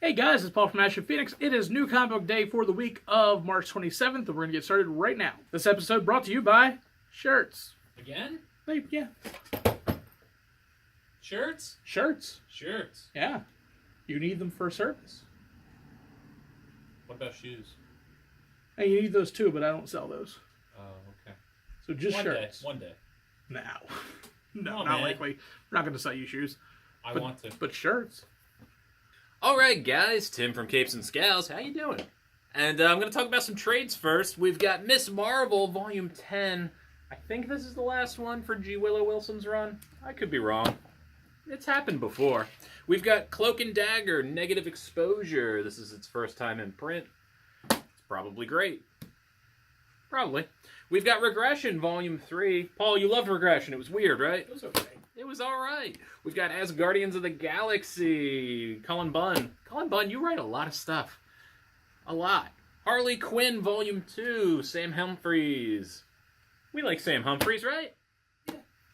Hey guys, it's Paul from Ashen Phoenix. It is New Comic Book Day for the week of March 27th, and we're going to get started right now. This episode brought to you by shirts. Again? Yeah. Shirts? Shirts. Shirts. Yeah. You need them for service. What about shoes? Hey, you need those too, but I don't sell those. Oh, okay. So just shirts. One day. Now. No, Oh, not man. likely. We're not going to sell you shoes. I want to. But shirts. Alright guys, Tim from Capes and Scowls, how you doing? And I'm going to talk about some trades first. We've got Miss Marvel, Volume 10. I think this is the last one for G. Willow Wilson's run. I could be wrong. It's happened before. We've got Cloak and Dagger, Negative Exposure. This is its first time in print. It's probably great. Probably. We've got Regression, Volume 3. Paul, you loved Regression. It was weird, right? It was okay. It was alright. We've got As Guardians of the Galaxy, Cullen Bunn. Cullen Bunn, you write a lot of stuff. A lot. Harley Quinn, Volume 2, Sam Humphries. We like Sam Humphries, right?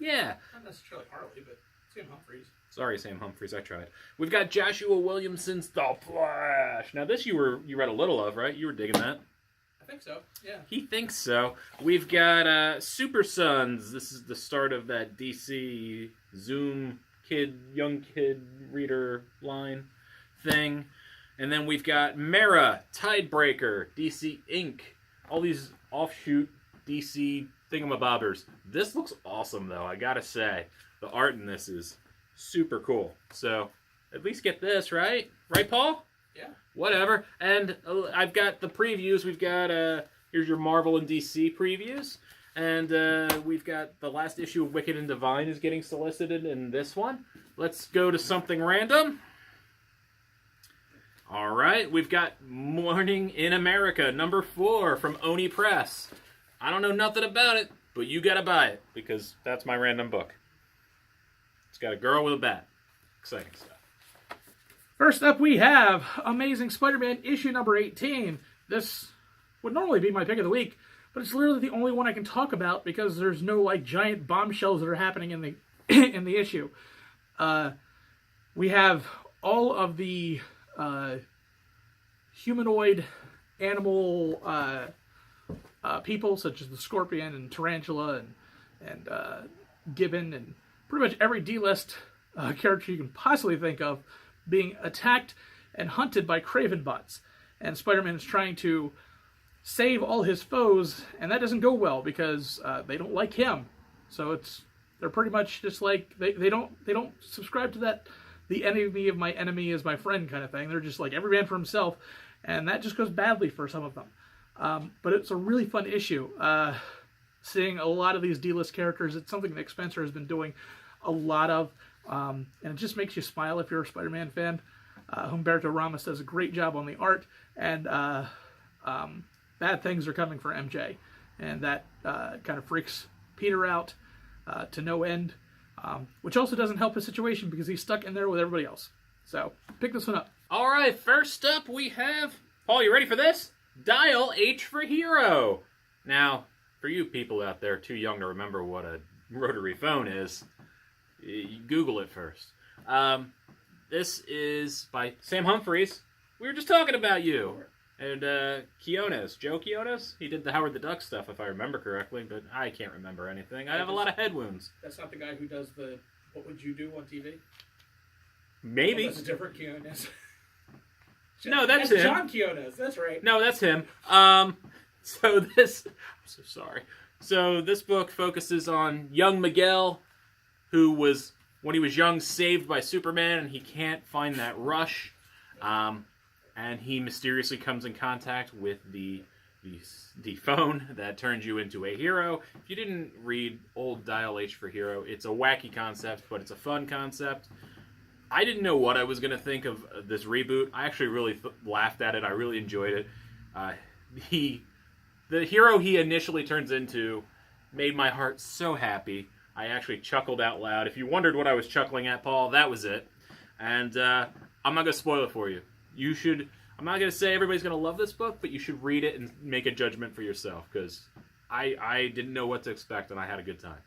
Yeah. Not necessarily Harley, but Sam Humphries. Sorry, Sam Humphries, I tried. We've got Joshua Williamson's The Flash. Now this you read a little of, right? You were digging that. I think so, yeah. He thinks so. We've got Super Sons. This is the start of that DC Zoom young kid reader line thing. And then we've got Mara, Tidebreaker, DC Inc. All these offshoot DC thingamabobbers. This looks awesome, though, I gotta say. The art in this is super cool. So, at least get this, right? Right, Paul? Yeah. Whatever. And I've got the previews. We've got, here's your Marvel and DC previews. And we've got the last issue of Wicked and Divine is getting solicited in this one. Let's go to something random. All right. We've got Morning in America, number 4 from Oni Press. I don't know nothing about it, but you got to buy it because that's my random book. It's got a girl with a bat. Exciting stuff. First up, we have Amazing Spider-Man issue number 18. This would normally be my pick of the week, but it's literally the only one I can talk about because there's no like giant bombshells that are happening in the in the issue. We have all of the humanoid animal people, such as the Scorpion and Tarantula and Gibbon, and pretty much every D-list character you can possibly think of, being attacked and hunted by Craven bots. And Spider-Man is trying to save all his foes, and that doesn't go well because they don't like him. So they're pretty much just like they don't subscribe to that the enemy of my enemy is my friend kind of thing. They're just like every man for himself, and that just goes badly for some of them. But it's a really fun issue. Seeing a lot of these D-list characters, it's something that Spencer has been doing a lot of. And it just makes you smile if you're a Spider-Man fan. Humberto Ramos does a great job on the art, and bad things are coming for MJ, and that kind of freaks Peter out to no end, which also doesn't help his situation because he's stuck in there with everybody else. So, pick this one up. All right, first up we have... Paul, you ready for this? Dial H for Hero. Now, for you people out there too young to remember what a rotary phone is, you Google it first. This is by Sam Humphries. We were just talking about you. And Quiones. Joe Quiones? He did the Howard the Duck stuff, if I remember correctly, but I can't remember anything. I have a lot of head wounds. That's not the guy who does the What Would You Do on TV? Maybe. Oh, that's a different Quiones. No, that's him. John Quiones, that's right. No, that's him. I'm so sorry. So this book focuses on young Miguel, who was, when he was young, saved by Superman, and he can't find that rush. And he mysteriously comes in contact with the phone that turns you into a hero. If you didn't read old Dial H for Hero, it's a wacky concept, but it's a fun concept. I didn't know what I was going to think of this reboot. I actually really laughed at it. I really enjoyed it. The hero he initially turns into made my heart so happy. I actually chuckled out loud. If you wondered what I was chuckling at, Paul, that was it. And I'm not going to spoil it for you. You should... I'm not going to say everybody's going to love this book, but you should read it and make a judgment for yourself, because I didn't know what to expect, and I had a good time.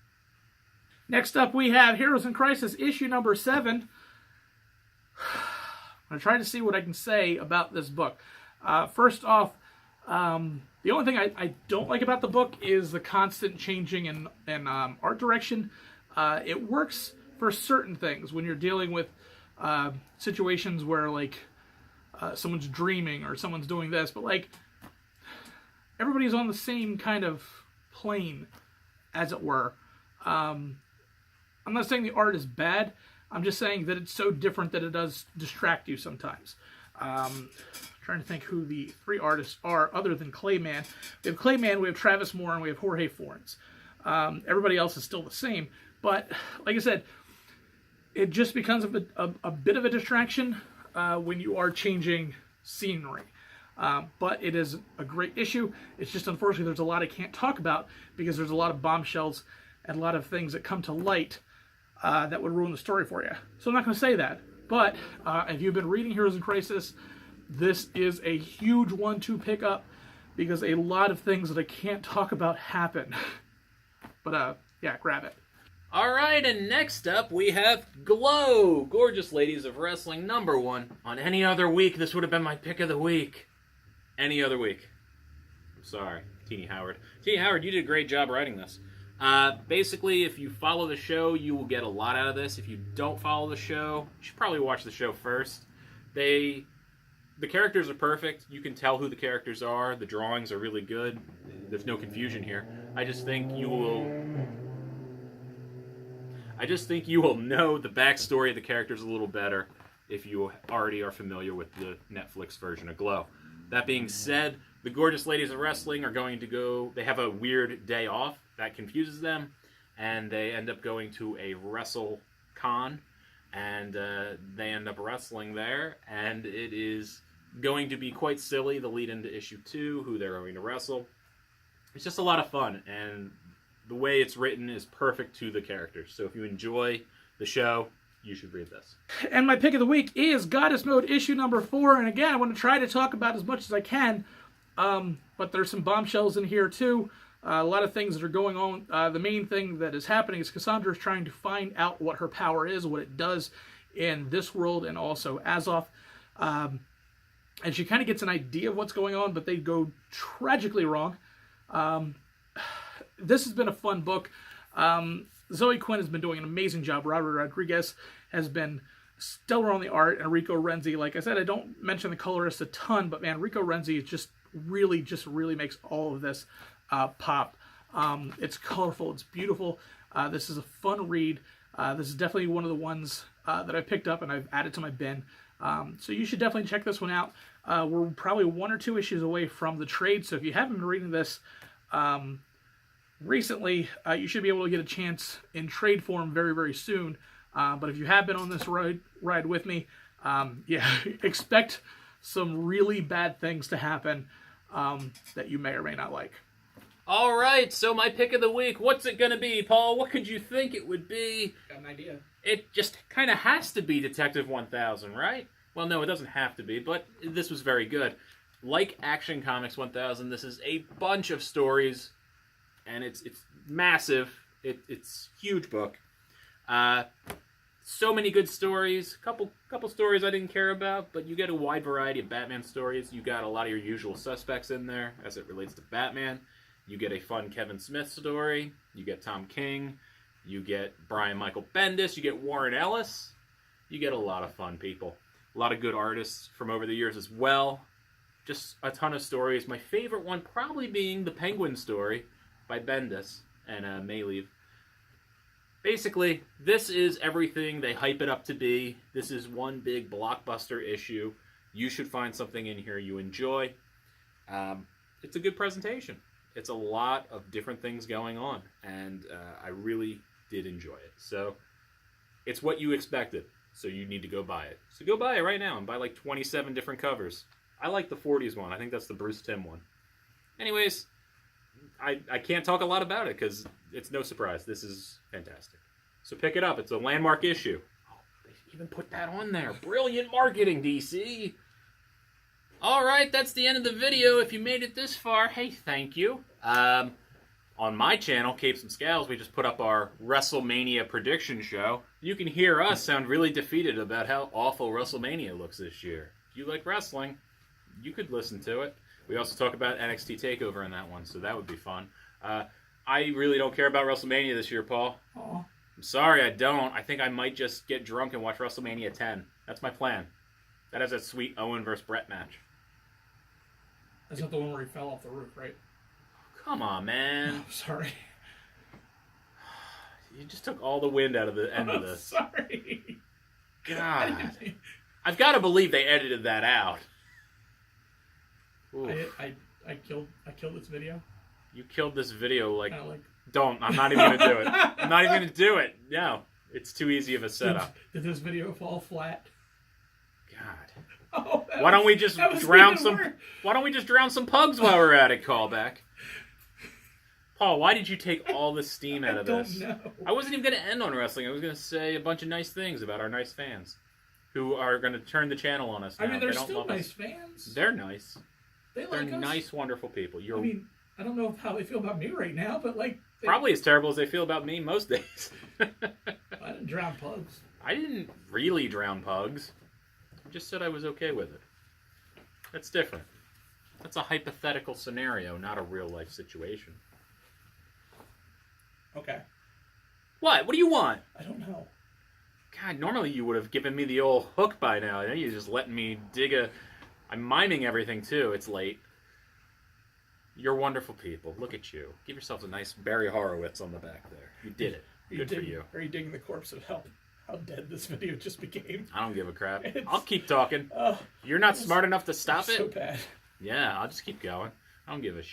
Next up, we have Heroes in Crisis, issue number 7. I'm going to try to see what I can say about this book. First off, the only thing I don't like about the book is the constant changing in art direction. It works for certain things when you're dealing with situations where, like, someone's dreaming or someone's doing this, but, like, everybody's on the same kind of plane, as it were. I'm not saying the art is bad. I'm just saying that it's so different that it does distract you sometimes. Trying to think who the three artists are other than Clayman. We have Clayman, we have Travis Moore, and we have Jorge Forens. Everybody else is still the same, but like I said, it just becomes a bit of a distraction when you are changing scenery. But it is a great issue. It's just, unfortunately, there's a lot I can't talk about because there's a lot of bombshells and a lot of things that come to light that would ruin the story for you. So I'm not going to say that. But if you've been reading Heroes in Crisis, this is a huge 1-2 pickup because a lot of things that I can't talk about happen. But yeah, grab it. Alright, and next up we have Glow, Gorgeous Ladies of Wrestling #1. On any other week, this would have been my pick of the week. Any other week. I'm sorry, Teenie Howard. Teenie Howard, you did a great job writing this. Basically, if you follow the show, you will get a lot out of this. If you don't follow the show, you should probably watch the show first. The characters are perfect. You can tell who the characters are. The drawings are really good. There's no confusion here. I just think you will know the backstory of the characters a little better if you already are familiar with the Netflix version of Glow. That being said, the Gorgeous Ladies of Wrestling are going to go... They have a weird day off. That confuses them. And they end up going to a wrestle con. And they end up wrestling there. And it is going to be quite silly, the lead into issue 2, who they're going to wrestle. It's just a lot of fun. And the way it's written is perfect to the characters. So if you enjoy the show, you should read this. And my pick of the week is Goddess Mode issue #4. And again, I want to try to talk about as much as I can. But there's some bombshells in here too. A lot of things that are going on. The main thing that is happening is Cassandra is trying to find out what her power is, what it does in this world and also Azoth. And she kind of gets an idea of what's going on, but they go tragically wrong. This has been a fun book. Zoe Quinn has been doing an amazing job. Robert Rodriguez has been stellar on the art, and Rico Renzi, like I said, I don't mention the colorist a ton, but man, Rico Renzi just really makes all of this pop. It's colorful, it's beautiful. This is a fun read. This is definitely one of the ones that I picked up and I've added to my bin. So you should definitely check this one out. We're probably 1 or 2 issues away from the trade, so if you haven't been reading this recently, you should be able to get a chance in trade form very, very soon. But if you have been on this ride with me, yeah, expect some really bad things to happen that you may or may not like. All right, so my pick of the week, what's it going to be, Paul? What could you think it would be? Got an idea. It just kind of has to be Detective 1000, right? Well, no, it doesn't have to be, but this was very good. Like Action Comics 1000, this is a bunch of stories, and it's massive. It's a huge book. So many good stories. Couple stories I didn't care about, but you get a wide variety of Batman stories. You got a lot of your usual suspects in there as it relates to Batman. You get a fun Kevin Smith story. You get Tom King. You get Brian Michael Bendis. You get Warren Ellis. You get a lot of fun people. A lot of good artists from over the years as well. Just a ton of stories. My favorite one probably being the Penguin story by Bendis and Mayleave. Basically, this is everything they hype it up to be. This is one big blockbuster issue. You should find something in here you enjoy. It's a good presentation. It's a lot of different things going on, and I really did enjoy it. So it's what you expected, so you need to go buy it. So go buy it right now and buy like 27 different covers. I like the 40s one. I think that's the Bruce Timm one. Anyways, I can't talk a lot about it because it's no surprise. This is fantastic. So pick it up. It's a landmark issue. Oh, they even put that on there. Brilliant marketing, DC. All right, that's the end of the video. If you made it this far, hey, thank you. On on my channel, Capes and Scales, we just put up our WrestleMania prediction show. You can hear us sound really defeated about how awful WrestleMania looks this year. If you like wrestling, you could listen to it. We also talk about NXT TakeOver in that one, so that would be fun. I really don't care about WrestleMania this year, Paul. Aw. I'm sorry, I don't. I think I might just get drunk and watch WrestleMania 10. That's my plan. That has that sweet Owen versus Brett match. That's not the one where he fell off the roof, right? Come on, man. Oh, sorry. You just took all the wind out of the end of this. Sorry. God. I've got to believe they edited that out. I killed this video. You killed this video like... Kinda like... Don't. I'm not even going to do it. I'm not even going to do it. No. It's too easy of a setup. Did this video fall flat? God. Oh, Why don't we just drown some pugs while we're at it, callback? Paul, why did you take all the steam out of this? I don't know. I wasn't even going to end on wrestling. I was going to say a bunch of nice things about our nice fans who are going to turn the channel on us now. I mean, they're they don't still love nice us. fans. They're nice. They're us. Nice, wonderful people. I mean, I don't know how they feel about me right now, but like... Probably as terrible as they feel about me most days. I didn't drown pugs. I didn't really drown pugs. I just said I was okay with it. That's different. That's a hypothetical scenario, not a real-life situation. Okay. What? What do you want? I don't know. God, normally you would have given me the old hook by now. You're just letting me dig a... I'm miming everything, too. It's late. You're wonderful people. Look at you. Give yourself a nice Barry Horowitz on the back there. You did it. Good for you. Are you digging the corpse of how dead this video just became? I don't give a crap. I'll keep talking. Oh, You're not smart enough to stop it? So bad. Yeah, I'll just keep going. I don't give a